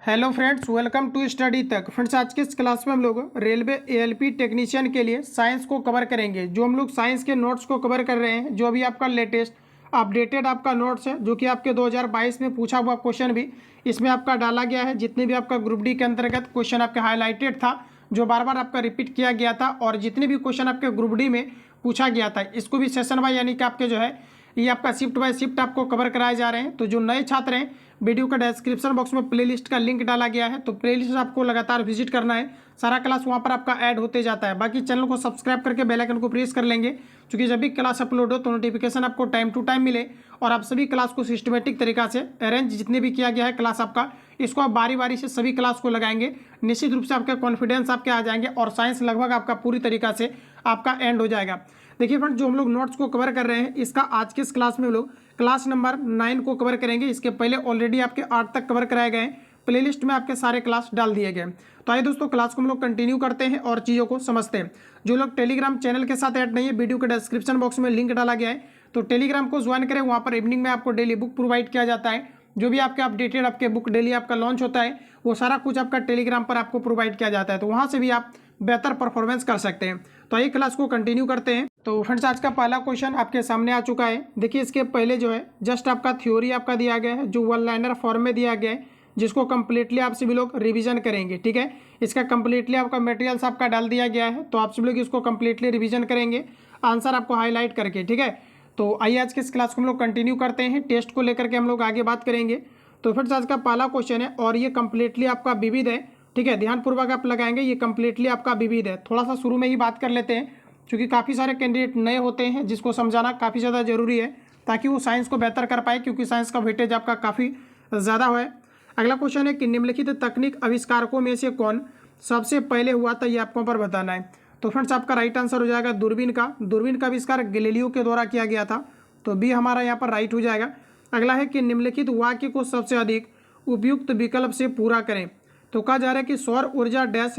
Hello friends, welcome to study Tak. Friends, आज के इस क्लास में हम लोग रेलवे एएलपी टेक्नीशियन के लिए साइंस को कवर करेंगे। जो हम लोग साइंस के नोट्स को कवर कर रहे हैं, जो अभी आपका लेटेस्ट अपडेटेड आपका नोट्स है, जो कि आपके 2022 में पूछा हुआ क्वेश्चन भी इसमें आपका डाला गया है। जितने भी आपका ग्रुप डी के अंतर्गत क्वेश्चन आपके हाईलाइटेड था, जो बार बार आपका रिपीट किया गया था, और जितने भी क्वेश्चन आपके ग्रुप डी में पूछा गया था, इसको भी सेशन वाइज यानी कि आपके जो है ये आपका शिफ्ट बाय शिफ्ट आपको कवर कराए जा रहे हैं। तो जो नए छात्र हैं, वीडियो का डिस्क्रिप्शन बॉक्स में प्लेलिस्ट का लिंक डाला गया है, तो प्लेलिस्ट आपको लगातार विजिट करना है। सारा क्लास वहाँ पर आपका ऐड होते जाता है। बाकी चैनल को सब्सक्राइब करके बेल आइकन को प्रेस कर लेंगे, क्योंकि जब भी क्लास अपलोड हो तो नोटिफिकेशन आपको टाइम टू टाइम मिले और आप सभी क्लास को सिस्टमेटिक तरीका से अरेंज जितने भी किया गया है क्लास आपका, इसको आप बारी बारी से सभी क्लास को लगाएंगे। निश्चित रूप से आपका कॉन्फिडेंस आपके आ जाएंगे और साइंस लगभग आपका पूरी तरीका से आपका एंड हो जाएगा। देखिए फ्रेंड्स, जो हम लोग नोट्स को कवर कर रहे हैं, इसका आज के इस क्लास में हम लोग क्लास नंबर 9 को कवर करेंगे। इसके पहले ऑलरेडी आपके 8 तक कवर कराए गए हैं। प्लेलिस्ट में आपके सारे क्लास डाल दिए गए। तो आइए दोस्तों, क्लास को हम लोग कंटिन्यू करते हैं और चीज़ों को समझते हैं। जो लोग टेलीग्राम चैनल के साथ ऐड नहीं है, वीडियो के डिस्क्रिप्शन बॉक्स में लिंक डाला गया है, तो टेलीग्राम को ज्वाइन करें। वहाँ पर इवनिंग में आपको डेली बुक प्रोवाइड किया जाता है। जो भी आपके अपडेटेड आपके बुक डेली आपका लॉन्च होता है, वो सारा कुछ आपका टेलीग्राम पर आपको प्रोवाइड किया जाता है। तो वहाँ से भी आप बेहतर परफॉर्मेंस कर सकते हैं। तो आइए क्लास को कंटिन्यू करते हैं। तो फ्रेंड्स, आज का पहला क्वेश्चन आपके सामने आ चुका है। देखिए, इसके पहले जो है जस्ट आपका थ्योरी आपका दिया गया है, जो वन लाइनर फॉर्म में दिया गया है, जिसको कंप्लीटली आप सभी लोग रिवीजन करेंगे। ठीक है, इसका कंप्लीटली आपका मटेरियल्स आपका डाल दिया गया है, तो आप सभी लोग इसको कंप्लीटली रिवीजन करेंगे, आंसर आपको हाईलाइट करके। ठीक है, तो आइए आज के इस क्लास को हम लोग कंटिन्यू करते हैं। टेस्ट को लेकर के हम लोग आगे बात करेंगे। तो फ्रेंड्स, आज का पहला क्वेश्चन है और ये कंप्लीटली आपका विविध है। ठीक है, ध्यानपूर्वक आप लगाएंगे, ये कंप्लीटली आपका विविध है। थोड़ा सा शुरू में ही बात कर लेते हैं, क्योंकि काफ़ी सारे कैंडिडेट नए होते हैं, जिसको समझाना काफ़ी ज़्यादा जरूरी है, ताकि वो साइंस को बेहतर कर पाए, क्योंकि साइंस का वेटेज आपका काफ़ी ज़्यादा है। अगला क्वेश्चन है कि निम्नलिखित तकनीक आविष्कारकों में से कौन सबसे पहले हुआ था, ये आपको पर बताना है। तो फ्रेंड्स, आपका राइट आंसर हो जाएगा दूरबीन का। दूरबीन का आविष्कार गैलीलियो के द्वारा किया गया था, तो बी हमारा यहाँ पर राइट हो जाएगा। अगला है कि निम्नलिखित वाक्य को सबसे अधिक उपयुक्त विकल्प से पूरा करें। तो कहा जा रहा है कि सौर ऊर्जा डैश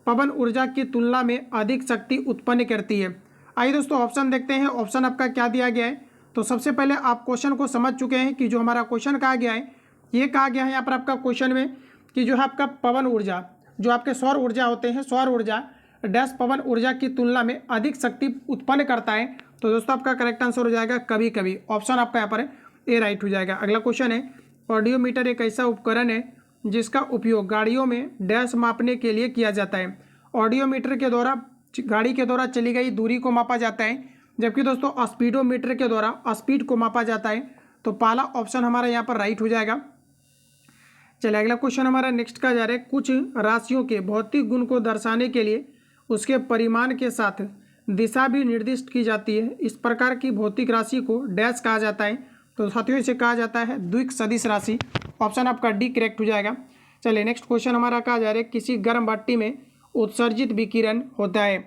पवन ऊर्जा की तुलना में अधिक शक्ति उत्पन्न करती है। आइए दोस्तों, ऑप्शन देखते हैं। ऑप्शन आपका क्या दिया गया है। तो सबसे पहले आप क्वेश्चन को समझ चुके हैं कि जो हमारा क्वेश्चन कहा गया है, ये कहा गया है यहाँ पर आपका क्वेश्चन में कि जो है आपका पवन ऊर्जा, जो आपके सौर ऊर्जा होते हैं, सौर ऊर्जा डैश पवन ऊर्जा की तुलना में अधिक शक्ति उत्पन्न करता है। तो दोस्तों, आपका करेक्ट आंसर हो जाएगा कभी कभी। ऑप्शन आपका यहाँ पर ए राइट हो जाएगा। अगला क्वेश्चन है, ऑडियोमीटर एक ऐसा उपकरण है जिसका उपयोग गाड़ियों में डैश मापने के लिए किया जाता है। ऑडियोमीटर के द्वारा गाड़ी के द्वारा चली गई दूरी को मापा जाता है, जबकि दोस्तों स्पीडोमीटर के द्वारा स्पीड को मापा जाता है। तो पहला ऑप्शन हमारा यहाँ पर राइट हो जाएगा। चलिए, अगला क्वेश्चन हमारा नेक्स्ट का जा रहा है, कुछ राशियों के भौतिक गुण को दर्शाने के लिए उसके परिमाण के साथ दिशा भी निर्दिष्ट की जाती है। इस प्रकार की भौतिक राशि को डैश कहा जाता है। तो साथियों, इसे कहा जाता है द्विक सदिश राशि। ऑप्शन आपका डी करेक्ट हो जाएगा। चलिए, नेक्स्ट क्वेश्चन हमारा कहा जा रहा है, किसी गर्म भट्टी में उत्सर्जित विकिरण होता है।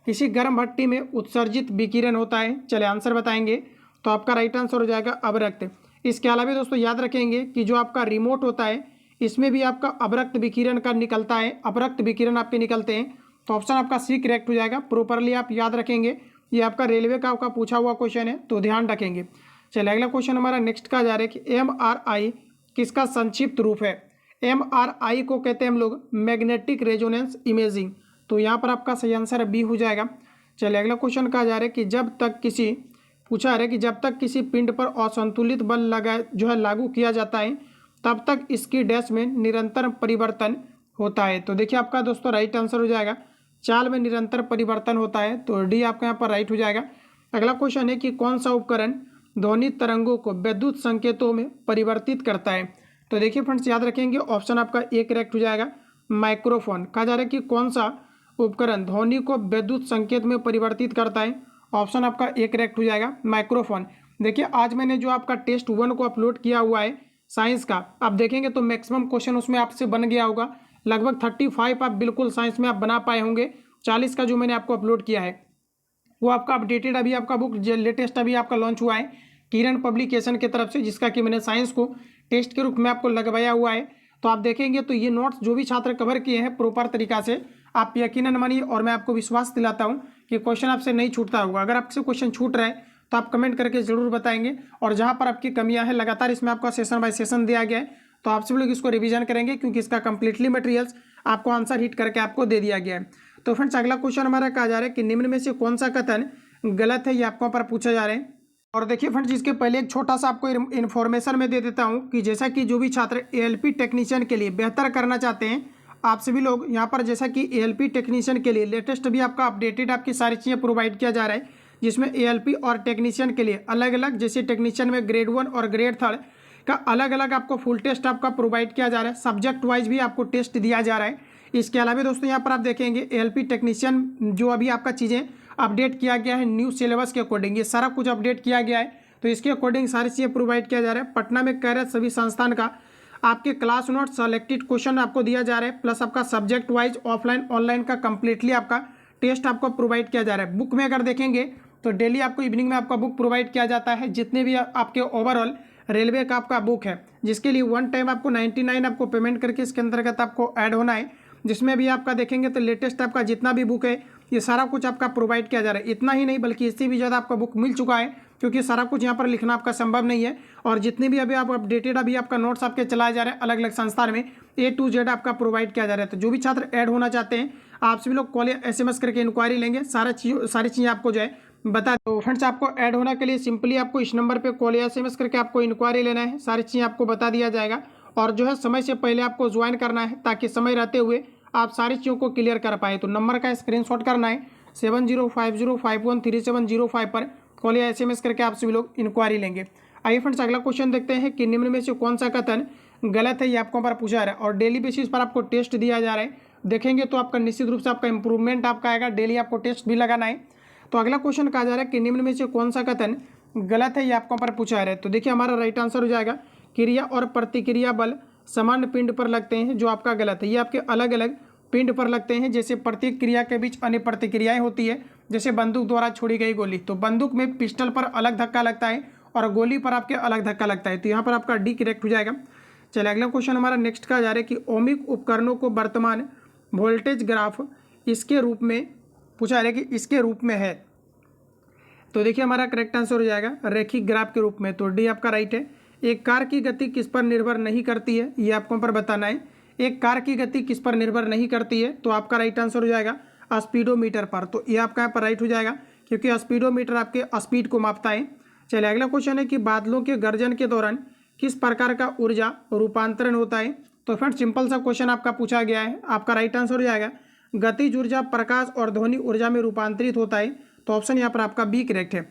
किसी गर्म भट्टी में उत्सर्जित विकिरण होता है। चलिए, आंसर बताएंगे। तो आपका राइट आंसर हो जाएगा अवरक्त। इसके अलावा दोस्तों याद रखेंगे कि जो आपका रिमोट होता है, इसमें भी आपका अवरक्त विकिरण का निकलता है, अपरक्त विकिरण आपके निकलते हैं। तो ऑप्शन आपका सी करेक्ट हो जाएगा। प्रॉपरली आप याद रखेंगे, ये आपका रेलवे का आपका पूछा हुआ क्वेश्चन है, तो ध्यान रखेंगे। चलिए, अगला क्वेश्चन हमारा नेक्स्ट का जा रहा है कि MRI किसका संक्षिप्त रूप है। MRI को कहते हैं हम लोग मैग्नेटिक रेजोनेंस इमेजिंग। तो यहाँ पर आपका सही आंसर बी हो जाएगा। चलिए, अगला क्वेश्चन कहा जा रहा है कि जब तक किसी पिंड पर असंतुलित बल लागू किया जाता है, तब तक इसकी डैश में निरंतर परिवर्तन होता है। तो देखिए, आपका दोस्तों राइट आंसर हो जाएगा चाल में निरंतर परिवर्तन होता है। तो डी आपका यहाँ पर राइट हो जाएगा। अगला क्वेश्चन है कि कौन सा उपकरण ध्वनि तरंगों को विद्युत संकेतों में परिवर्तित करता है। तो देखिए फ्रेंड्स, याद रखेंगे, ऑप्शन आपका ए करेक्ट हो जाएगा, माइक्रोफोन। कहा जा रहा है कि कौन सा उपकरण ध्वनि को विद्युत संकेत में परिवर्तित करता है। ऑप्शन आपका ए करेक्ट हो जाएगा, माइक्रोफोन। देखिए, आज मैंने जो आपका टेस्ट 1 को अपलोड किया हुआ है साइंस का, आप देखेंगे तो मैक्सिमम क्वेश्चन उसमें आपसे बन गया होगा। लगभग 35 आप बिल्कुल साइंस में आप बना पाए होंगे। 40 का जो मैंने आपको अपलोड किया है वो आपका अपडेटेड अभी आपका बुक लेटेस्ट अभी आपका लॉन्च हुआ है किरण पब्लिकेशन की तरफ से, जिसका कि मैंने साइंस को टेस्ट के रूप में आपको लगवाया हुआ है। तो आप देखेंगे तो ये नोट्स जो भी छात्र कवर किए हैं प्रॉपर तरीका से, आप यकीनन मानिए और मैं आपको विश्वास दिलाता हूँ कि क्वेश्चन आपसे नहीं छूटता होगा। अगर आपसे क्वेश्चन छूट रहा है तो आप कमेंट करके ज़रूर बताएंगे, और जहाँ पर आपकी कमियाँ हैं लगातार इसमें आपका सेशन बाय सेशन दिया गया है, तो आप सभी लोग इसको रिवीजन करेंगे क्योंकि इसका कंप्लीटली मटेरियल्स आपको आंसर हिट करके आपको दे दिया गया है। तो फ्रेंड्स अगला क्वेश्चन हमारा कहा जा रहा है कि निम्न में से कौन सा कथन गलत है, ये आपको पर पूछा जा रहा है। और देखिए फ्रेंड्स, इसके पहले एक छोटा सा आपको इन्फॉर्मेशन में दे देता हूँ कि जैसा कि जो भी छात्र एएलपी टेक्नीशियन के लिए बेहतर करना चाहते हैं, आप सभी लोग यहाँ पर जैसा कि एएलपी टेक्नीशियन के लिए लेटेस्ट भी आपका अपडेटेड आपकी सारी चीज़ें प्रोवाइड किया जा रहा है, जिसमें एएलपी और टेक्नीशियन के लिए अलग अलग, जैसे टेक्नीशियन में ग्रेड 1 और ग्रेड 3 का अलग अलग आपको फुल टेस्ट आपका प्रोवाइड किया जा रहा है। सब्जेक्ट वाइज भी आपको टेस्ट दिया जा रहा है। इसके अलावा दोस्तों यहाँ पर आप देखेंगे एएलपी टेक्नीशियन जो अभी आपका चीज़ें अपडेट किया गया है न्यू सिलेबस के अकॉर्डिंग, ये सारा कुछ अपडेट किया गया है, तो इसके अकॉर्डिंग सारी चीज़ें प्रोवाइड किया जा रहा है। पटना में कार्यरत सभी संस्थान का आपके क्लास नोट सेलेक्टेड क्वेश्चन आपको दिया जा रहा है, प्लस आपका सब्जेक्ट वाइज ऑफलाइन ऑनलाइन का कंप्लीटली आपका टेस्ट आपको प्रोवाइड किया जा रहा है। बुक में अगर देखेंगे तो डेली आपको इवनिंग में आपका बुक प्रोवाइड किया जाता है, जितने भी आपके ओवरऑल रेलवे का आपका बुक है, जिसके लिए वन टाइम आपको 99 आपको पेमेंट करके इसके अंतर्गत आपको ऐड होना है, जिसमें भी आपका देखेंगे तो लेटेस्ट आपका जितना भी बुक है ये सारा कुछ आपका प्रोवाइड किया जा रहा है। इतना ही नहीं बल्कि इससे भी ज़्यादा आपका बुक मिल चुका है, क्योंकि सारा कुछ यहाँ पर लिखना आपका संभव नहीं है। और जितने भी अभी आप अपडेटेड अभी आपका नोट्स आपके चलाए जा रहे हैं अलग अलग संस्थान में, A to Z आपका प्रोवाइड किया जा रहा है। तो जो भी छात्र ऐड होना चाहते हैं आप सभी लोग कॉल या SMS करके इंक्वायरी लेंगे, सारी चीज़ें आपको जो है बता दो। फ्रेंड्स आपको ऐड होने के लिए सिंपली आपको इस नंबर पे कॉल या SMS करके आपको इंक्वायरी लेना है, सारी चीज़ें आपको बता दिया जाएगा। और जो है समय से पहले आपको ज्वाइन करना है ताकि समय रहते हुए आप सारी चीज़ों को क्लियर कर पाए। तो नंबर का स्क्रीनशॉट करना है 7050513705 पर कॉल या SMS करके आप सभी लोग इंक्वायरी लेंगे। आइए फ्रेंड्स अगला क्वेश्चन देखते हैं कि निम्न में से कौन सा कथन गलत है, ये आपको पर पूछा जा रहा है और डेली बेसिस पर आपको टेस्ट दिया जा रहा है। देखेंगे तो आपका निश्चित रूप से आपका इंप्रूवमेंट आपका आएगा, डेली आपको टेस्ट भी लगाना है। तो अगला क्वेश्चन कहा जा रहा है कि निम्न में से कौन सा कथन गलत है, ये आपको पर पूछा जा रहा है। तो देखिए हमारा राइट आंसर हो जाएगा क्रिया और प्रतिक्रिया बल समान पिंड पर लगते हैं, जो आपका गलत है। ये आपके अलग अलग पिंड पर लगते हैं, जैसे प्रत्येक क्रिया के बीच अन्य प्रतिक्रियाएं होती है, जैसे बंदूक द्वारा छोड़ी गई गोली, तो बंदूक में पिस्टल पर अलग धक्का लगता है और गोली पर आपके अलग धक्का लगता है। तो यहाँ पर आपका डी करेक्ट हो जाएगा। चलिए अगला क्वेश्चन हमारा नेक्स्ट का जा रहा है कि ओमिक उपकरणों को वर्तमान वोल्टेज ग्राफ इसके रूप में पूछा जा रहा है कि इसके रूप में है। तो देखिए हमारा करेक्ट आंसर हो जाएगा रैखिक ग्राफ के रूप में, तो डी आपका राइट है। एक कार की गति किस पर निर्भर नहीं करती है, ये आपको पर बताना है। एक कार की गति किस पर निर्भर नहीं करती है, तो आपका राइट आंसर हो जाएगा स्पीडोमीटर पर। तो ये आपका यहाँ पर राइट हो जाएगा क्योंकि स्पीडोमीटर आपके स्पीड को मापता है। चलिए अगला क्वेश्चन है कि बादलों के गर्जन के दौरान किस प्रकार का ऊर्जा रूपांतरण होता है। तो फ्रेंड सिंपल सा क्वेश्चन आपका पूछा गया है, आपका राइट आंसर हो जाएगा गतिज ऊर्जा प्रकाश और ध्वनि ऊर्जा में रूपांतरित होता है। तो ऑप्शन यहाँ पर आपका बी करेक्ट है।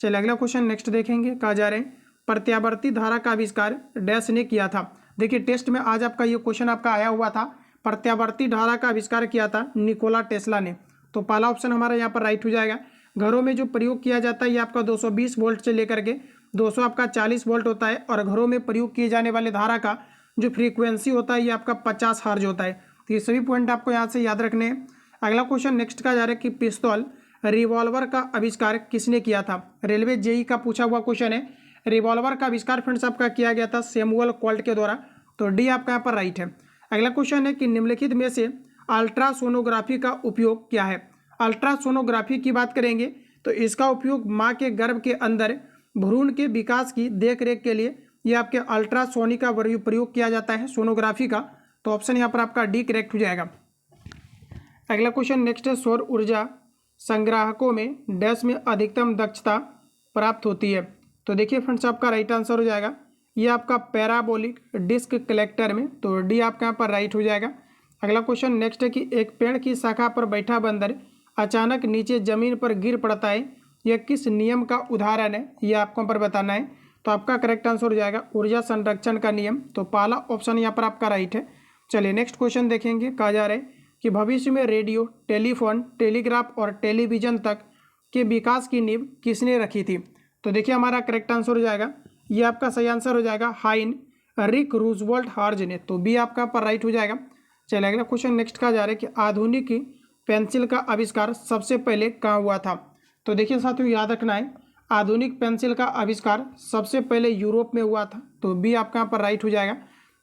चलिए अगला क्वेश्चन नेक्स्ट देखेंगे, कहा जा रहे हैं प्रत्यावर्ती धारा का आविष्कार डैश ने किया था। देखिए टेस्ट में आज आपका ये क्वेश्चन आपका आया हुआ था, प्रत्यावर्ती धारा का आविष्कार किया था निकोला टेस्ला ने। तो पहला ऑप्शन हमारा यहाँ पर राइट हो जाएगा। घरों में जो प्रयोग किया जाता है ये आपका 220 वोल्ट से लेकर के 200 आपका 40 वोल्ट होता है, और घरों में प्रयोग किए जाने वाले धारा का जो फ्रीक्वेंसी होता है ये आपका 50 हर्ट्ज होता है। तो ये सभी पॉइंट आपको यहाँ से याद रखने हैं। अगला क्वेश्चन नेक्स्ट का जा रहा है कि पिस्तौल रिवॉल्वर का आविष्कार किसने किया था। रेलवे जेई का पूछा हुआ क्वेश्चन है। रिवॉल्वर का आविष्कार फ्रेंड्स आपका किया गया था सैमुअल कोल्ट के द्वारा। तो डी आपका यहाँ पर राइट है। अगला क्वेश्चन है कि निम्नलिखित में से अल्ट्रासोनोग्राफी का उपयोग क्या है। अल्ट्रासोनोग्राफी की बात करेंगे तो इसका उपयोग माँ के गर्भ के अंदर भ्रूण के विकास की देखरेख के लिए ये आपके अल्ट्रासोनिक का प्रयोग किया जाता है, सोनोग्राफी का। तो ऑप्शन यहाँ पर आपका डी करेक्ट हो जाएगा। अगला क्वेश्चन नेक्स्ट है सौर ऊर्जा संग्राहकों में डैश में अधिकतम दक्षता प्राप्त होती है। तो देखिए फ्रेंड्स आपका राइट आंसर हो जाएगा ये आपका पैराबोलिक डिस्क कलेक्टर में। तो डी आपका यहाँ पर राइट हो जाएगा। अगला क्वेश्चन नेक्स्ट है कि एक पेड़ की शाखा पर बैठा बंदर अचानक नीचे जमीन पर गिर पड़ता है, यह किस नियम का उदाहरण है, ये आपको पर बताना है। तो आपका करेक्ट आंसर हो जाएगा ऊर्जा संरक्षण का नियम। तो पहला ऑप्शन यहाँ पर आपका राइट है। चलिए नेक्स्ट क्वेश्चन देखेंगे, कहा जा रहा है कि भविष्य में रेडियो, टेलीफोन, टेलीग्राफ और टेलीविजन तक के विकास की नींव किसने रखी थी। तो देखिए हमारा करेक्ट आंसर हो जाएगा ये आपका सही आंसर हो जाएगा हाइन रिक रूजवेल्ट हार्ज ने। तो बी आपका पर राइट हो जाएगा। चलिए अगला क्वेश्चन नेक्स्ट का जा रहा है कि आधुनिक पेंसिल का आविष्कार सबसे पहले कहाँ हुआ था। तो देखिए साथियों याद रखना है आधुनिक पेंसिल का आविष्कार सबसे पहले यूरोप में हुआ था। तो बी आपका यहाँ पर राइट हो जाएगा।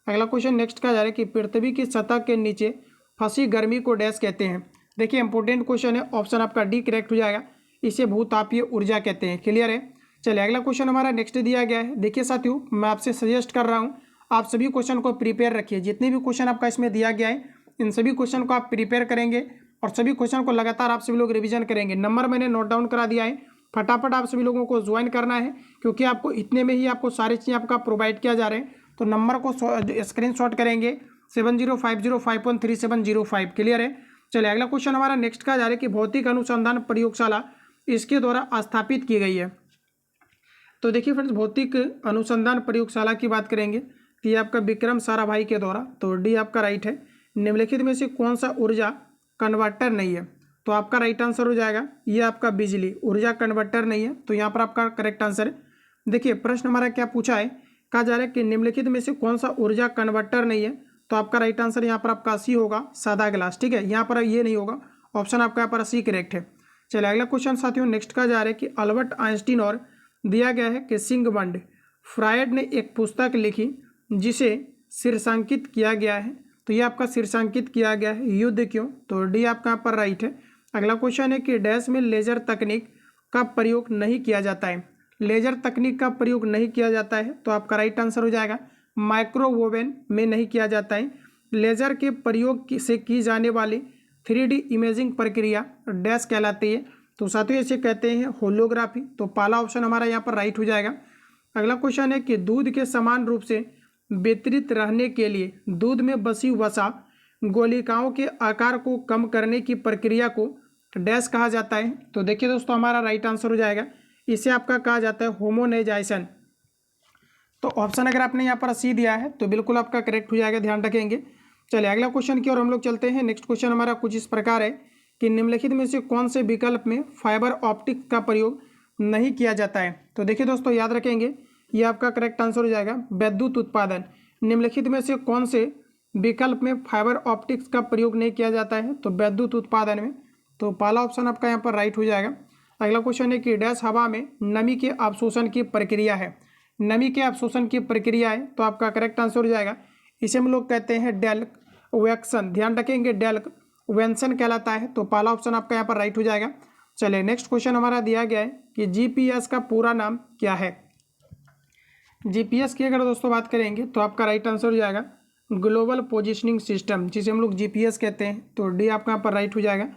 अगला क्वेश्चन नेक्स्ट का जा रहा है कि पृथ्वी की सतह के नीचे फंसी गर्मी को डैश कहते हैं। देखिए इंपॉर्टेंट क्वेश्चन है, ऑप्शन आपका डी करेक्ट हो जाएगा, इसे भूतापीय ऊर्जा कहते हैं। क्लियर है। चलिए अगला क्वेश्चन हमारा नेक्स्ट दिया गया है। देखिए साथियों मैं आपसे सजेस्ट कर रहा हूँ आप सभी क्वेश्चन को प्रिपेयर रखिए। जितने भी क्वेश्चन आपका इसमें दिया गया है इन सभी क्वेश्चन को आप प्रिपेयर करेंगे और सभी क्वेश्चन को लगातार आप सभी लोग रिवीजन करेंगे। नंबर मैंने नोट डाउन करा दिया है, फटाफट आप सभी लोगों को ज्वाइन करना है क्योंकि आपको इतने में ही आपको सारी चीज़ें आपका प्रोवाइड किया जा रहे हैं। तो नंबर को स्क्रीनशॉट करेंगे 7050513705। क्लियर है। चलिए अगला क्वेश्चन हमारा नेक्स्ट का जा रहा है कि भौतिक अनुसंधान प्रयोगशाला इसके द्वारा स्थापित की गई है। तो देखिए फ्रेंड्स, भौतिक अनुसंधान प्रयोगशाला की बात करेंगे तो ये आपका विक्रम साराभाई के द्वारा, तो डी आपका राइट है। निम्नलिखित में से कौन सा ऊर्जा कन्वर्टर नहीं है? तो आपका राइट आंसर हो जाएगा ये आपका बिजली ऊर्जा कन्वर्टर नहीं है, तो यहाँ पर आपका करेक्ट आंसर है। देखिए प्रश्न हमारा क्या पूछा है, कहा जा रहा है कि निम्नलिखित में से कौन सा ऊर्जा कन्वर्टर नहीं है? तो आपका राइट आंसर यहाँ पर आपका सी होगा, सादा ग्लास। ठीक है, यहाँ पर ये नहीं होगा, ऑप्शन आपका यहाँ पर सी करेक्ट है। चलिए अगला क्वेश्चन साथियों नेक्स्ट का जा रहा है कि अल्बर्ट आइंस्टीन और दिया गया है कि सिगमंड फ्रायड ने एक पुस्तक लिखी जिसे शीर्षांकित किया गया है। तो ये आपका शीर्षांकित किया गया है युद्ध क्यों? तो डी आपका यहाँ पर राइट है। अगला क्वेश्चन है कि डैश में लेजर तकनीक का प्रयोग नहीं किया जाता है। लेजर तकनीक का प्रयोग नहीं किया जाता है, तो आपका राइट आंसर हो जाएगा माइक्रोवेव में नहीं किया जाता है। लेजर के प्रयोग से की जाने वाली 3D इमेजिंग प्रक्रिया डैश कहलाती है। तो साथियों इसे कहते हैं होलोग्राफी। तो पहला ऑप्शन हमारा यहाँ पर राइट हो जाएगा। अगला क्वेश्चन है कि दूध के समान रूप से वितरित रहने के लिए दूध में बसी वसा गोलिकाओं के आकार को कम करने की प्रक्रिया को डैश कहा जाता है। तो देखिए दोस्तों हमारा राइट आंसर हो जाएगा, इसे आपका कहा जाता है होमोनेजाइजेशन। तो ऑप्शन अगर आपने यहाँ पर सी दिया है तो बिल्कुल आपका करेक्ट हो जाएगा, ध्यान रखेंगे। चलिए अगला क्वेश्चन की ओर हम लोग चलते हैं। नेक्स्ट क्वेश्चन हमारा कुछ इस प्रकार है कि निम्नलिखित में से कौन से विकल्प में फाइबर ऑप्टिक का प्रयोग नहीं किया जाता है? तो देखिए दोस्तों याद रखेंगे ये आपका करेक्ट आंसर हो जाएगा विद्युत उत्पादन। निम्नलिखित में से कौन से विकल्प में फाइबर ऑप्टिक्स का प्रयोग नहीं किया जाता है? तो विद्युत उत्पादन में। तो पहला ऑप्शन आपका यहाँ पर राइट हो जाएगा। अगला क्वेश्चन है कि डैश हवा में नमी के अवशोषण की प्रक्रिया है। नमी के अवशोषण की प्रक्रिया है, तो आपका करेक्ट आंसर हो जाएगा इसे हम लोग कहते हैं डेल्क वेक्शन। ध्यान रखेंगे डेल्क वेंशन कहलाता है। तो पहला ऑप्शन आपका यहाँ पर राइट हो जाएगा। चलिए नेक्स्ट क्वेश्चन हमारा दिया गया है कि जीपीएस का पूरा नाम क्या है? जीपीएस की अगर दोस्तों बात करेंगे तो आपका राइट आंसर हो जाएगा ग्लोबल पोजिशनिंग सिस्टम, जिसे हम लोग जीपीएस कहते हैं। तो डी आपका यहाँ पर राइट हो जाएगा।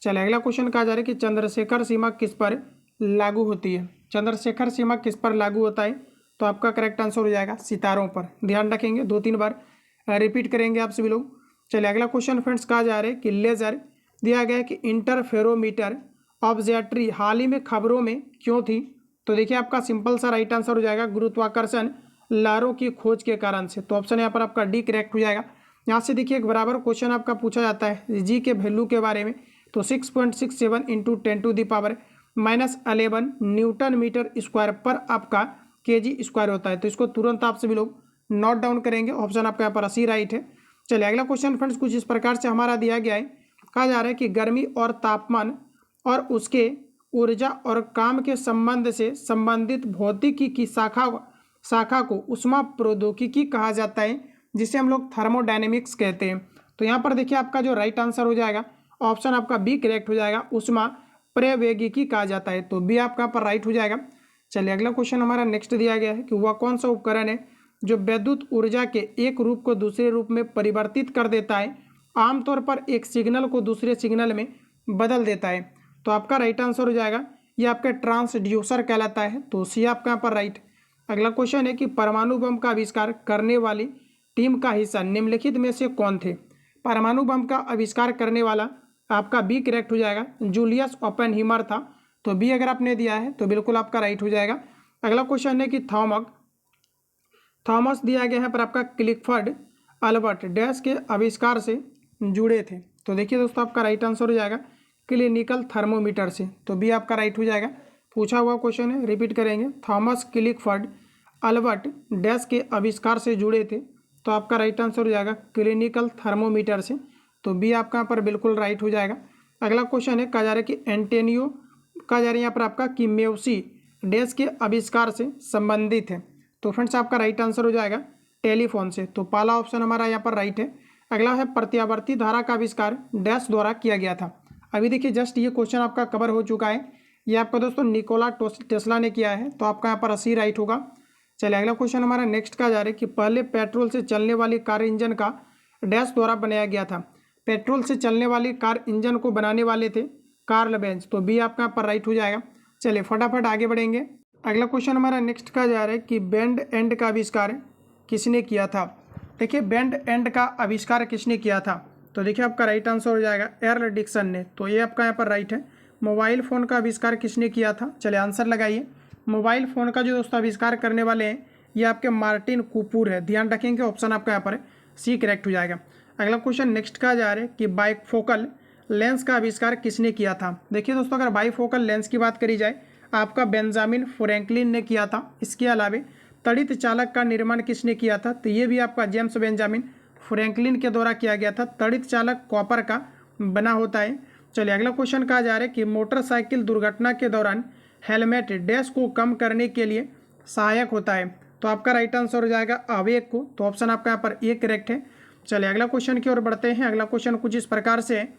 चलिए अगला क्वेश्चन कहा जा रहा है कि चंद्रशेखर सीमा किस पर लागू होती है? चंद्रशेखर सीमा किस पर लागू होता है? तो आपका करेक्ट आंसर हो जाएगा सितारों पर। ध्यान रखेंगे, 2-3 बार रिपीट करेंगे आप सभी लोग। चलिए अगला क्वेश्चन फ्रेंड्स कहा जा रहा है कि लेजर दिया गया है कि इंटरफेरोमीटर ऑब्जेक्ट्री हाल ही में खबरों में क्यों थी? तो देखिए आपका सिंपल सा राइट आंसर हो जाएगा गुरुत्वाकर्षण लहरों की खोज के कारण से। तो ऑप्शन यहाँ पर आपका डी करेक्ट हो जाएगा। यहाँ से देखिए एक बराबर क्वेश्चन आपका पूछा जाता है जी के वैल्यू के बारे में। तो 6.67 इंटू 10⁻⁻11 न्यूटन मीटर स्क्वायर पर आपका केजी स्क्वायर होता है। तो इसको तुरंत आप सभी लोग नोट डाउन करेंगे, ऑप्शन आपका यहाँ पर सी राइट है। चलिए अगला क्वेश्चन फ्रेंड्स कुछ इस प्रकार से हमारा दिया गया है। कहा जा रहा है कि गर्मी और तापमान और उसके ऊर्जा और काम के संबंध से संबंधित भौतिकी की शाखा को उष्मा प्रौद्योगिकी कहा जाता है, जिसे हम लोग थर्मोडायनेमिक्स कहते हैं। तो यहाँ पर देखिए आपका जो राइट आंसर हो जाएगा ऑप्शन आपका बी करेक्ट हो जाएगा, उष्मा प्रौद्योगिकी कहा जाता है। तो बी आपका पर राइट हो जाएगा। चलिए अगला क्वेश्चन हमारा नेक्स्ट दिया गया है कि वह कौन सा उपकरण है जो विद्युत ऊर्जा के एक रूप को दूसरे रूप में परिवर्तित कर देता है, आमतौर पर एक सिग्नल को दूसरे सिग्नल में बदल देता है? तो आपका राइट आंसर हो जाएगा ये आपका ट्रांसड्यूसर कहलाता है। तो सी आपका यहाँ पर राइट। अगला क्वेश्चन है कि परमाणु बम का आविष्कार करने वाली टीम का हिस्सा निम्नलिखित में से कौन थे? परमाणु बम का आविष्कार करने वाला आपका बी करेक्ट हो जाएगा, जूलियस ओपेनहीमर था। तो बी अगर आपने दिया है तो बिल्कुल आपका राइट हो जाएगा। अगला क्वेश्चन है कि थॉमस दिया गया है पर आपका क्लिकफर्ड अल्बर्ट डैश के आविष्कार से जुड़े थे। तो देखिए दोस्तों आपका राइट आंसर हो जाएगा क्लिनिकल थर्मोमीटर से। तो बी आपका राइट हो जाएगा। पूछा हुआ क्वेश्चन है, रिपीट करेंगे। थॉमस क्लिकफर्ड अल्बर्ट डैश के आविष्कार से जुड़े थे। तो आपका राइट आंसर हो जाएगा क्लिनिकल थर्मोमीटर से। तो बी आपका यहाँ पर बिल्कुल राइट हो जाएगा। अगला क्वेश्चन है, कहा जा रहा है कि एंटेनियो कहा जा रहा है यहाँ पर आपका कि मेवसी डैश के आविष्कार से संबंधित है। तो फ्रेंड्स आपका राइट आंसर हो जाएगा टेलीफोन से। तो पहला ऑप्शन हमारा यहाँ पर राइट है। अगला है प्रत्यावर्ती धारा का आविष्कार डैश द्वारा किया गया था। अभी देखिए जस्ट ये क्वेश्चन आपका कवर हो चुका है। ये आपका दोस्तों निकोला टेस्ला ने किया है। तो आपका यहाँ पर 80 राइट होगा। चलिए अगला क्वेश्चन हमारा नेक्स्ट का जा रहा है कि पहले पेट्रोल से चलने वाली कार इंजन का डैश द्वारा बनाया गया था। पेट्रोल से चलने वाली कार इंजन को बनाने वाले थे कार्ल बेंज, तो बी आपका यहाँ पर राइट हो जाएगा। चलिए फटाफट आगे बढ़ेंगे। अगला क्वेश्चन हमारा नेक्स्ट का जा रहा है कि बेंड एंड का आविष्कार किसने किया था। देखिए बेंड एंड का आविष्कार किसने किया था, तो देखिए आपका राइट आंसर हो जाएगा एर्ल डिक्सन ने, तो ये आपका यहाँ पर राइट है। मोबाइल फ़ोन का आविष्कार किसने किया था, चलिए आंसर लगाइए। मोबाइल फ़ोन का जो दोस्तों आविष्कार करने वाले हैं ये आपके मार्टिन कूपर है, ध्यान रखेंगे ऑप्शन आपका यहाँ पर सी करेक्ट हो जाएगा। अगला क्वेश्चन नेक्स्ट का जा रहा है कि बाइफोकल लेंस का आविष्कार किसने किया था। देखिए दोस्तों अगर बाइफोकल लेंस की बात करी जाए आपका बेंजामिन फ्रैंकलिन ने किया था। इसके अलावा तड़ित चालक का निर्माण किसने किया था, तो ये भी आपका जेम्स बेंजामिन फ्रैंकलिन के द्वारा किया गया था। तड़ित चालक कॉपर का बना होता है। चलिए अगला क्वेश्चन कहा जा रहा है कि मोटरसाइकिल दुर्घटना के दौरान हेलमेट डैश को कम करने के लिए सहायक होता है, तो आपका राइट आंसर हो जाएगा आवेग को, तो ऑप्शन आपका यहाँ पर ए करेक्ट है। चलिए अगला क्वेश्चन की ओर बढ़ते हैं। अगला क्वेश्चन कुछ इस प्रकार से है।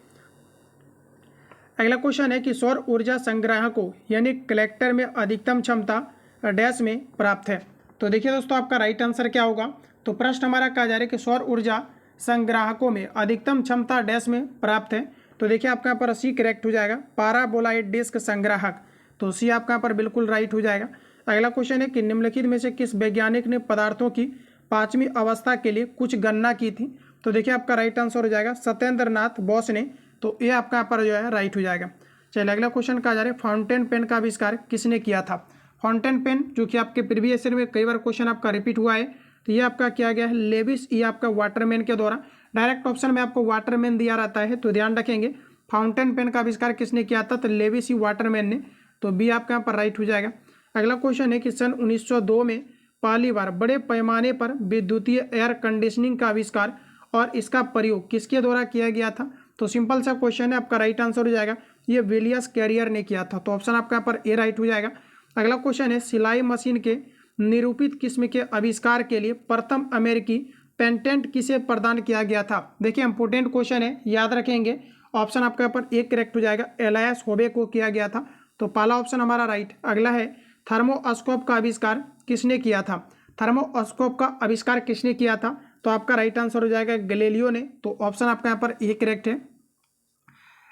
अगला क्वेश्चन है कि सौर ऊर्जा संग्राहकों यानी कलेक्टर में अधिकतम क्षमता डैश में प्राप्त है, तो देखिए दोस्तों आपका राइट आंसर क्या होगा। तो प्रश्न हमारा कहा जा रहा है कि सौर ऊर्जा संग्राहकों में अधिकतम क्षमता डैश में प्राप्त है, तो देखिए आपका यहाँ पर सी करेक्ट हो जाएगा पाराबोलाइड डिस्क संग्राहक, तो सी आपका यहाँ पर बिल्कुल राइट हो जाएगा। अगला क्वेश्चन है कि निम्नलिखित में से किस वैज्ञानिक ने पदार्थों की पांचवी अवस्था के लिए कुछ गणना की थी, तो देखिए आपका राइट आंसर हो जाएगा सत्येंद्र नाथ बोस ने, तो ये आपका यहाँ पर जो है राइट हो जाएगा। चलिए अगला क्वेश्चन कहा जा रहा है फाउंटेन पेन का आविष्कार किसने किया था। फाउंटेन पेन जो कि आपके प्रीवियस ईयर में कई बार क्वेश्चन आपका रिपीट हुआ है, तो ये आपका किया गया है लेविस, ये आपका वाटरमैन के द्वारा। डायरेक्ट ऑप्शन में आपको वाटरमैन दिया रहता है, तो ध्यान रखेंगे फाउंटेन पेन का आविष्कार किसने किया था, तो लेविस ही वाटरमैन ने, तो बी आपका यहाँ पर राइट हो जाएगा। अगला क्वेश्चन है कि सन 1902 में पहली बार बड़े पैमाने पर विद्युतीय एयर कंडीशनिंग का आविष्कार और इसका प्रयोग किसके द्वारा किया गया था, तो सिंपल सा क्वेश्चन है, आपका राइट आंसर हो जाएगा ये विलियस कैरियर ने किया था, तो ऑप्शन आपका यहाँ पर ए राइट हो जाएगा। अगला क्वेश्चन है सिलाई मशीन के निरूपित किस्म के आविष्कार के लिए प्रथम अमेरिकी पेटेंट किसे प्रदान किया गया था। देखिए इंपोर्टेंट क्वेश्चन है, याद रखेंगे ऑप्शन आपका यहाँ पर एक करेक्ट हो जाएगा, एलायस होबे को किया गया था, तो पहला ऑप्शन हमारा राइट। अगला है थर्मोस्कोप का आविष्कार किसने किया था। थर्मोस्कोप का आविष्कार किसने किया था, तो आपका राइट आंसर हो जाएगा गैलीलियो ने, तो ऑप्शन आपका यहाँ पर ए करेक्ट है।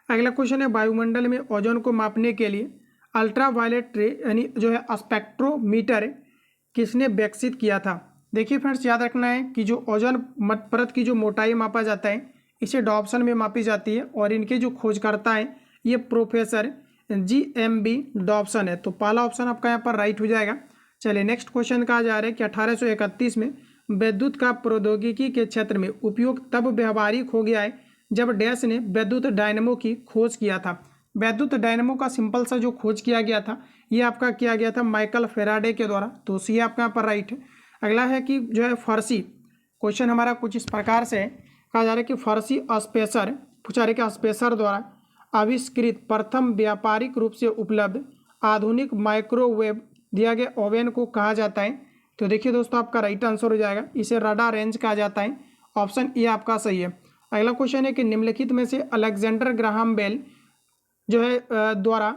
अगला क्वेश्चन है वायुमंडल में ओजोन को मापने के लिए अल्ट्रा वायलेट रे यानी जो है स्पेक्ट्रोमीटर किसने विकसित किया था। देखिए फ्रेंड्स याद रखना है कि जो ओजोन परत की जो मोटाई मापा जाता है इसे डॉप्सन में मापी जाती है, और इनके जो खोजकर्ता हैं ये प्रोफेसर GMB डॉप्सन है, तो पहला ऑप्शन आपका यहाँ पर राइट हो जाएगा। चलिए नेक्स्ट क्वेश्चन कहा जा रहा है कि 1831 में विद्युत का प्रौद्योगिकी के क्षेत्र में उपयोग तब व्यवहारिक हो गया है जब डैश ने विद्युत डायनेमो की खोज किया था। विद्युत डायनेमो का सिंपल सा जो खोज किया गया था ये आपका किया गया था माइकल फेराडे के द्वारा, तो सी आपका यहाँ पर राइट है। अगला है कि जो है फर्सी, क्वेश्चन हमारा कुछ इस प्रकार से कहा जा रहा है कि फर्सी स्पेसर पूछा रहे कि स्पेसर द्वारा आविष्कृत प्रथम व्यापारिक रूप से उपलब्ध आधुनिक माइक्रोवेव दिया गया ओवन को कहा जाता है, तो देखिए दोस्तों आपका राइट आंसर हो जाएगा इसे रडार रेंज कहा जाता है, ऑप्शन ए आपका सही है। अगला क्वेश्चन है कि निम्नलिखित में से अलेक्जेंडर ग्राहम बेल जो है द्वारा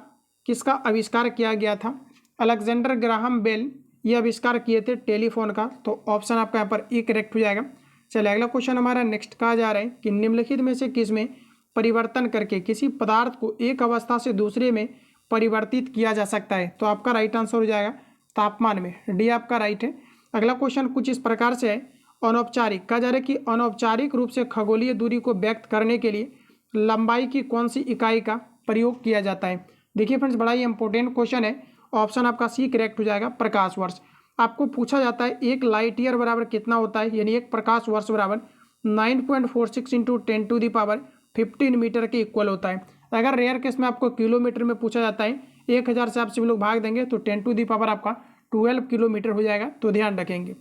किसका आविष्कार किया गया था। अलेक्जेंडर ग्राहम बेल ये आविष्कार किए थे टेलीफोन का, तो ऑप्शन आपका यहाँ पर ए करेक्ट हो जाएगा। चलिए अगला क्वेश्चन हमारा नेक्स्ट कहा जा रहा है कि निम्नलिखित में से किसमें परिवर्तन करके किसी पदार्थ को एक अवस्था से दूसरे में परिवर्तित किया जा सकता है, तो आपका राइट आंसर हो जाएगा तापमान में, डी आपका राइट है। अगला क्वेश्चन कुछ इस प्रकार से है अनौपचारिक कहा जा रहा है कि अनौपचारिक रूप से खगोलीय दूरी को व्यक्त करने के लिए लंबाई की कौन सी इकाई का प्रयोग किया जाता है। देखिए फ्रेंड्स बड़ा ही इंपॉर्टेंट क्वेश्चन है, ऑप्शन आपका सी करेक्ट हो जाएगा प्रकाश वर्ष। आपको पूछा जाता है एक लाइट ईयर बराबर कितना होता है, यानी एक प्रकाश वर्ष बराबर 9.46 इंटू 10⁻15 मीटर के इक्वल होता है। अगर रेयर केस में आपको किलोमीटर में पूछा जाता है 1000 से आप सभी लोग भाग देंगे तो 10⁻⁴ आपका 12 किलोमीटर हो जाएगा, तो ध्यान रखेंगे।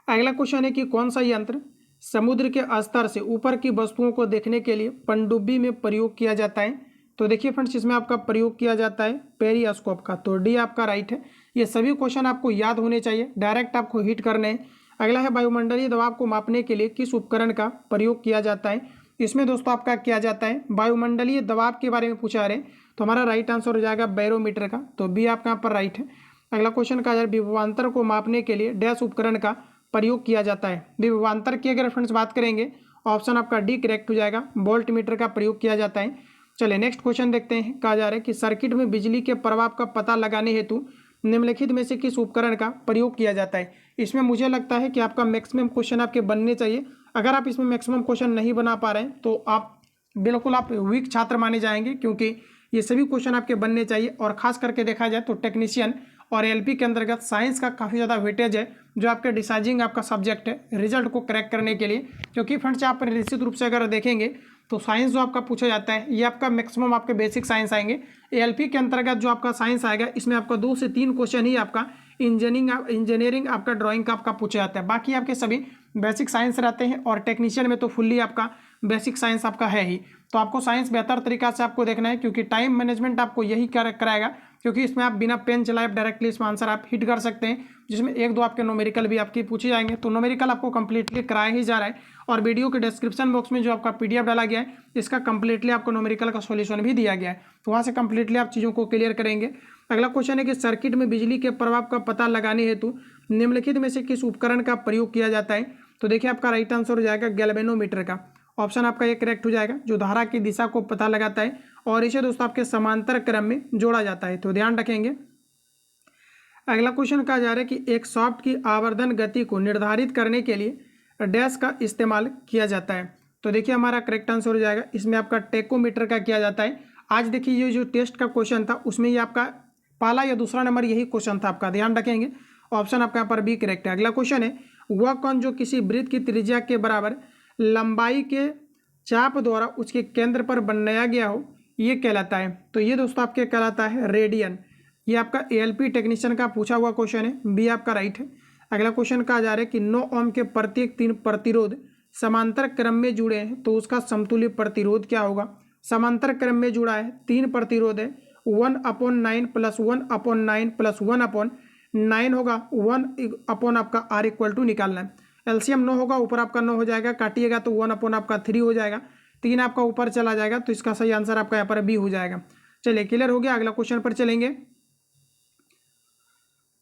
अगला क्वेश्चन है कि कौन सा यंत्र समुद्र के स्तर से ऊपर की वस्तुओं को देखने के लिए पनडुब्बी में प्रयोग किया जाता है, तो देखिए फ्रेंड्स इसमें आपका प्रयोग किया जाता है पेरिस्कोप का, तो डी आपका राइट है। ये सभी क्वेश्चन आपको याद होने चाहिए, डायरेक्ट आपको हिट करने हैं। अगला है वायुमंडलीय दबाव को मापने के लिए किस उपकरण का प्रयोग किया जाता है। इसमें दोस्तों आपका किया जाता है वायुमंडलीय दबाव के बारे में पूछा रहे, तो हमारा राइट आंसर हो जाएगा बैरोमीटर का, तो बी आपका यहाँ पर राइट है। अगला क्वेश्चन का है विभवांतर को मापने के लिए डैश उपकरण का प्रयोग किया जाता है। विभवांतर की अगर फ्रेंड्स बात करेंगे ऑप्शन आपका डी करेक्ट हो जाएगा, वोल्ट मीटर का प्रयोग किया जाता है। चलिए नेक्स्ट क्वेश्चन देखते हैं। कहा जा रहा है कि सर्किट में बिजली के प्रवाह का पता लगाने हेतु निम्नलिखित में से किस उपकरण का प्रयोग किया जाता है। इसमें मुझे लगता है कि आपका मैक्सिमम क्वेश्चन आपके बनने चाहिए। अगर आप इसमें मैक्सिमम क्वेश्चन नहीं बना पा रहे हैं तो आप बिल्कुल आप वीक छात्र माने जाएंगे, क्योंकि ये सभी क्वेश्चन आपके बनने चाहिए। और खास करके देखा जाए तो टेक्नीशियन और एलपी के अंतर्गत साइंस का काफ़ी ज़्यादा वेटेज है, जो आपके डिसाइडिंग आपका सब्जेक्ट है रिजल्ट को क्रैक करने के लिए। क्योंकि फ्रेंड्स आप निश्चित रूप से अगर देखेंगे तो साइंस जो आपका पूछा जाता है ये आपका मैक्सिमम आपके बेसिक साइंस आएंगे। एलपी के अंतर्गत जो आपका साइंस आएगा इसमें आपका 2 से 3 क्वेश्चन ही आपका इंजीनियरिंग आपका ड्राइंग का आपका पूछा जाता है। बाकी आपके सभी बेसिक साइंस रहते हैं और टेक्नीशियन में तो फुल्ली आपका बेसिक साइंस आपका है ही। तो आपको साइंस बेहतर तरीका से आपको देखना है, क्योंकि टाइम मैनेजमेंट आपको यही कराएगा। क्योंकि इसमें आप बिना पेन चलाए डायरेक्टली इसमें आंसर आप हिट कर सकते हैं, जिसमें 1-2 आपके न्यूमेरिकल भी आपके पूछे जाएंगे। तो न्यूमेरिकल आपको कंप्लीटली कराया ही जा रहा है और वीडियो के डिस्क्रिप्शन बॉक्स में जो आपका पीडीएफ डाला गया है इसका कंप्लीटली आपको न्यूमेरिकल का सॉल्यूशन भी दिया गया है। तो वहाँ से कंप्लीटली आप चीज़ों को क्लियर करेंगे। अगला क्वेश्चन है कि सर्किट में बिजली के प्रभाव का पता लगाने हेतु निम्नलिखित में से किस उपकरण का प्रयोग किया जाता है। तो देखिए आपका राइट आंसर हो जाएगा गैल्वेनोमीटर का। ऑप्शन आपका ये करेक्ट हो जाएगा, जो धारा की दिशा को पता लगाता है और इसे दोस्तों आपके समांतर क्रम में जोड़ा जाता है। तो ध्यान रखेंगे। अगला क्वेश्चन कहा जा रहा है कि एक शाफ्ट की आवर्धन गति को निर्धारित करने के लिए डैश का इस्तेमाल किया जाता है। तो देखिए हमारा करेक्ट आंसर हो जाएगा, इसमें आपका टेकोमीटर का किया जाता है। आज देखिए ये जो टेस्ट का क्वेश्चन था उसमें ये आपका पहला या दूसरा नंबर यही क्वेश्चन था आपका, ध्यान रखेंगे। ऑप्शन आपका यहाँ पर बी करेक्ट है। अगला क्वेश्चन है वह कण जो किसी वृत्त की त्रिज्या के बराबर लंबाई के चाप द्वारा उसके केंद्र पर बनाया गया हो, ये कहलाता है। तो ये दोस्तों आपके कहलाता है रेडियन। ये आपका एएलपी टेक्नीशियन का पूछा हुआ क्वेश्चन है, बी आपका राइट है। अगला क्वेश्चन कहा जा रहा है कि 9 ओम के प्रत्येक 3 प्रतिरोध समांतर क्रम में जुड़े हैं तो उसका समतुल्य प्रतिरोध क्या होगा। समांतर क्रम में जुड़ा है, 3 प्रतिरोध है, 1/9 + 1/9 + 1/9 होगा, 1 आपका R = निकालना है। एलसीएम 9 होगा, ऊपर आपका 9 हो जाएगा, काटिएगा तो 1 आपका 3 हो जाएगा, 3 आपका ऊपर चला जाएगा। तो इसका सही आंसर आपका यहाँ पर बी हो जाएगा। चलिए क्लियर हो गया। अगला क्वेश्चन पर चलेंगे।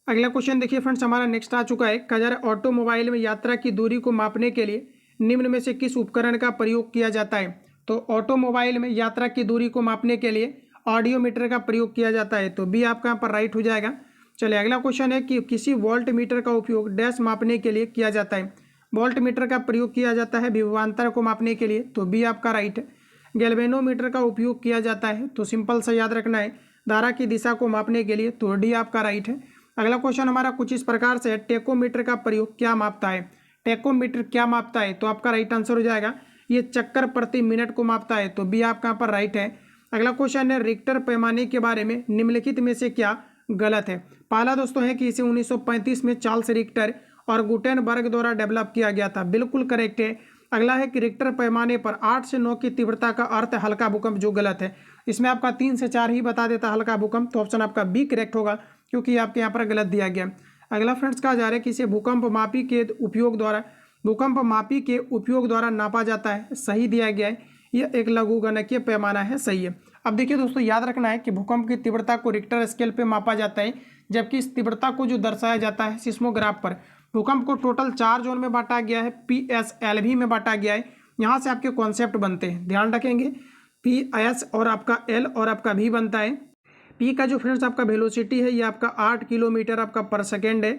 अगला क्वेश्चन देखिए फ्रेंड्स हमारा नेक्स्ट आ चुका है। कहा जा रहा है ऑटोमोबाइल में यात्रा की दूरी को मापने के लिए निम्न में से किस उपकरण का प्रयोग किया जाता है। तो ऑटोमोबाइल में यात्रा की दूरी को मापने के लिए ऑडियोमीटर का प्रयोग किया जाता है। तो बी आपका यहाँ पर राइट हो जाएगा। चलिए अगला क्वेश्चन है कि किसी वोल्ट मीटर का उपयोग डैश मापने के लिए किया जाता है। वोल्ट मीटर का प्रयोग किया जाता है विभवांतर को मापने के लिए। तो बी आपका राइट है। गैल्वेनोमीटर का उपयोग किया जाता है, तो सिंपल सा याद रखना है, धारा की दिशा को मापने के लिए। तो डी आपका राइट है। अगला क्वेश्चन हमारा कुछ इस प्रकार से है, टेकोमीटर का प्रयोग क्या मापता है। टेकोमीटर क्या मापता है, तो आपका राइट आंसर हो जाएगा ये चक्कर प्रति मिनट को मापता है। तो बी आपका यहाँ पर राइट है। अगला क्वेश्चन है रिक्टर पैमाने के बारे में निम्नलिखित में से क्या गलत है। पहला दोस्तों है कि इसे 1935 में चार्ल्स रिक्टर और गुटेनबर्ग द्वारा डेवलप किया गया था, बिल्कुल करेक्ट है। अगला है कि रिक्टर पैमाने पर 8 से 9 की तीव्रता का अर्थ है हल्का भूकंप, जो गलत है। इसमें आपका 3 से 4 ही बता देता हल्का भूकंप। तो ऑप्शन आपका बी करेक्ट होगा, क्योंकि आपके यहाँ पर गलत दिया गया। अगला फ्रेंड्स कहा जा रहा है कि इसे भूकंप मापी के उपयोग द्वारा नापा जाता है, सही दिया गया है। यह एक लघुगणकीय पैमाना है, सही है। अब देखिए दोस्तों याद रखना है कि भूकंप की तीव्रता को रिक्टर स्केल पे मापा जाता है, जबकि इस तीव्रता को जो दर्शाया जाता है सिस्मोग्राफ पर। भूकंप को टोटल 4 जोन में बांटा गया है, PSLV में बांटा गया है। यहाँ से आपके कॉन्सेप्ट बनते हैं, ध्यान रखेंगे। PS और आपका L और आपका V बनता है। P का जो फ्रेंड्स आपका वेलोसिटी है ये आपका 8 किलोमीटर आपका पर सेकेंड है।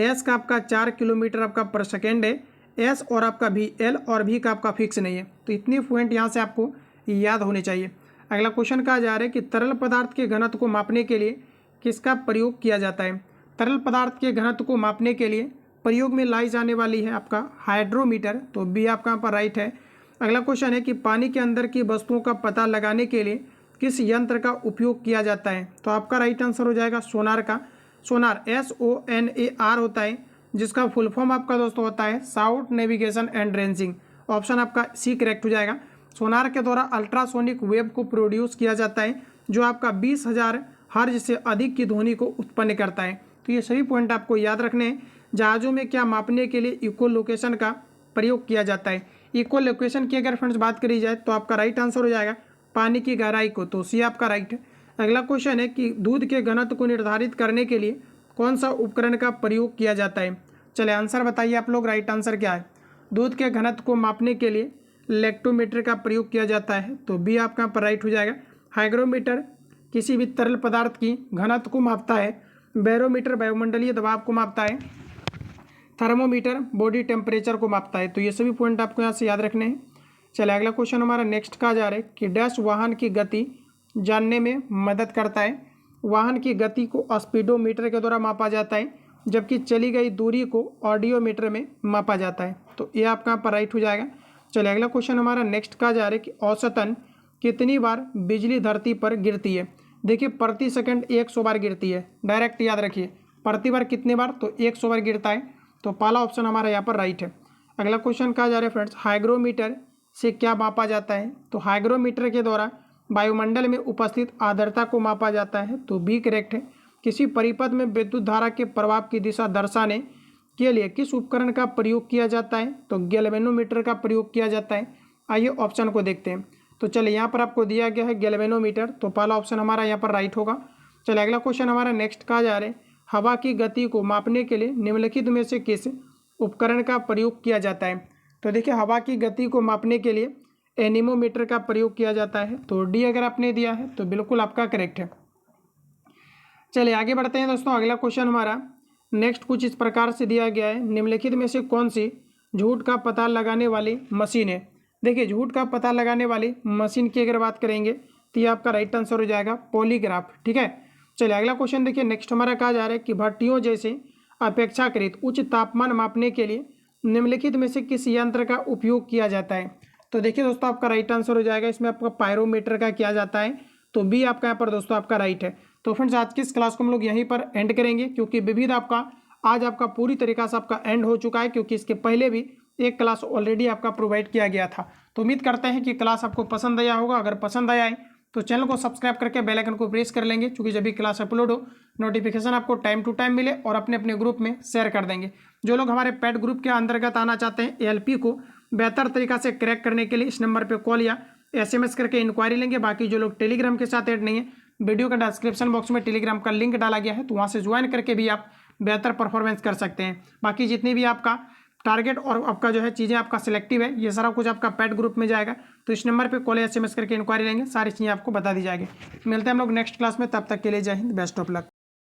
S का आपका 4 किलोमीटर आपका पर सेकेंड है। S और आपका V, L और V का आपका फिक्स नहीं है। तो इतनी पॉइंट यहाँ से आपको याद होने चाहिए। अगला क्वेश्चन कहा जा रहा है कि तरल पदार्थ के घनत्व को मापने के लिए किसका प्रयोग किया जाता है। तरल पदार्थ के घनत्व को मापने के लिए प्रयोग में लाई जाने वाली है आपका हाइड्रोमीटर। तो बी आपका यहाँ पर राइट है। अगला क्वेश्चन है कि पानी के अंदर की वस्तुओं का पता लगाने के लिए किस यंत्र का उपयोग किया जाता है। तो आपका राइट आंसर हो जाएगा सोनार का। सोनार SONAR होता है, जिसका फुल फॉर्म आपका दोस्तों होता है south navigation and ranging. Option आपका सी करेक्ट हो जाएगा। सोनार के द्वारा अल्ट्रासोनिक वेव को प्रोड्यूस किया जाता है, जो आपका 20,000 हर्ज से अधिक की ध्वनि को उत्पन्न करता है। तो ये सभी पॉइंट आपको याद रखने हैं। जहाज़ों में क्या मापने के लिए इको लोकेशन का प्रयोग किया जाता है। इको लोकेशन की अगर फ्रेंड्स बात करी जाए तो आपका राइट आंसर हो जाएगा पानी की गहराई को। तो सी आपका राइट है। अगला क्वेश्चन है कि दूध के घनत्व को निर्धारित करने के लिए कौन सा उपकरण का प्रयोग किया जाता है? चलिए आंसर बताइए आप लोग, राइट आंसर क्या है? दूध के घनत्व को मापने के लिए लैक्टोमीटर का प्रयोग किया जाता है, तो बी आपका यहाँ पर राइट हो जाएगा। हाइग्रोमीटर किसी भी तरल पदार्थ की घनत्व को मापता है। बैरोमीटर वायुमंडलीय दबाव को मापता है। थर्मोमीटर बॉडी टेम्परेचर को मापता है। तो ये सभी पॉइंट आपको यहाँ से याद रखने हैं। चलिए अगला क्वेश्चन हमारा नेक्स्ट का जा रहा है कि डैश वाहन की गति जानने में मदद करता है। वाहन की गति को स्पीडोमीटर के द्वारा मापा जाता है, जबकि चली गई दूरी को ऑडियोमीटर में मापा जाता है। तो ये आपका यहाँ पर राइट हो जाएगा। चलिए अगला क्वेश्चन हमारा नेक्स्ट का जा रहा है कि औसतन कितनी बार बिजली धरती पर गिरती है? देखिए प्रति सेकंड 100 बार गिरती है। डायरेक्ट याद रखिए, प्रति बार कितने बार? तो 100 बार गिरता है। तो पहला ऑप्शन हमारा यहाँ पर राइट है। अगला क्वेश्चन कहा जा रहा है फ्रेंड्स, हाइग्रोमीटर से क्या मापा जाता है? तो हाइग्रोमीटर के द्वारा वायुमंडल में उपस्थित आर्द्रता को मापा जाता है। तो बी करेक्ट है। किसी परिपथ में विद्युत धारा के प्रभाव की दिशा दर्शाने के लिए किस उपकरण का प्रयोग किया जाता है? तो गैल्वेनोमीटर का प्रयोग किया जाता है। आइए ऑप्शन को देखते हैं। तो चलिए यहाँ पर आपको दिया गया है गैल्वेनोमीटर, तो पहला ऑप्शन हमारा यहाँ पर राइट होगा। चलिए अगला क्वेश्चन हमारा नेक्स्ट कहा जा रहा है, हवा की गति को मापने के लिए निम्नलिखित में से किस उपकरण का प्रयोग किया जाता है? तो देखिए हवा की गति को मापने के लिए एनीमोमीटर का प्रयोग किया जाता है। तो डी अगर आपने दिया है तो बिल्कुल आपका करेक्ट है। चलिए आगे बढ़ते हैं दोस्तों। अगला क्वेश्चन हमारा नेक्स्ट कुछ इस प्रकार से दिया गया है, निम्नलिखित में से कौन सी झूठ का पता लगाने वाली मशीन है? देखिए झूठ का पता लगाने वाली मशीन की अगर बात करेंगे तो ये आपका राइट आंसर हो जाएगा पॉलीग्राफ। ठीक है। चलिए अगला क्वेश्चन देखिए नेक्स्ट हमारा कहा जा रहा है कि भट्टियों जैसे अपेक्षाकृत उच्च तापमान मापने के लिए निम्नलिखित में से किस यंत्र का उपयोग किया जाता है? तो देखिए दोस्तों आपका राइट आंसर हो जाएगा, इसमें आपका पायरोमीटर का किया जाता है। तो बी आपका यहाँ पर दोस्तों आपका राइट है। तो फ्रेंड्स आज की इस क्लास को हम लोग यहीं पर एंड करेंगे, क्योंकि विविध आपका आज आपका पूरी तरीका से आपका एंड हो चुका है, क्योंकि इसके पहले भी एक क्लास ऑलरेडी आपका प्रोवाइड किया गया था। तो उम्मीद करते हैं कि क्लास आपको पसंद आया होगा। अगर पसंद आया है तो चैनल को सब्सक्राइब करके बेल आइकन को प्रेस कर लेंगे, क्योंकि जब भी क्लास अपलोड हो नोटिफिकेशन आपको टाइम टू टाइम मिले, और अपने अपने ग्रुप में शेयर कर देंगे। जो लोग हमारे पेड ग्रुप के अंतर्गत आना चाहते हैं एएलपी को बेहतर तरीका से क्रैक करने के लिए इस नंबर पर कॉल या SMS करके इंक्वायरी लेंगे। बाकी जो लोग टेलीग्राम के साथ ऐड नहीं है, वीडियो का डिस्क्रिप्शन बॉक्स में टेलीग्राम का लिंक डाला गया है, तो वहाँ से ज्वाइन करके भी आप बेहतर परफॉर्मेंस कर सकते हैं। बाकी जितनी भी आपका टारगेट और आपका जो है चीज़ें आपका सिलेक्टिव है, ये सारा कुछ आपका पेड ग्रुप में जाएगा। तो इस नंबर पे कॉल या SMS करके इंक्वायरी लेंगे, सारी चीज़ें आपको बता दी जाएगी। मिलते हैं हम लोग नेक्स्ट क्लास में, तब तक के लिए जय हिंद, बेस्ट ऑफ लक।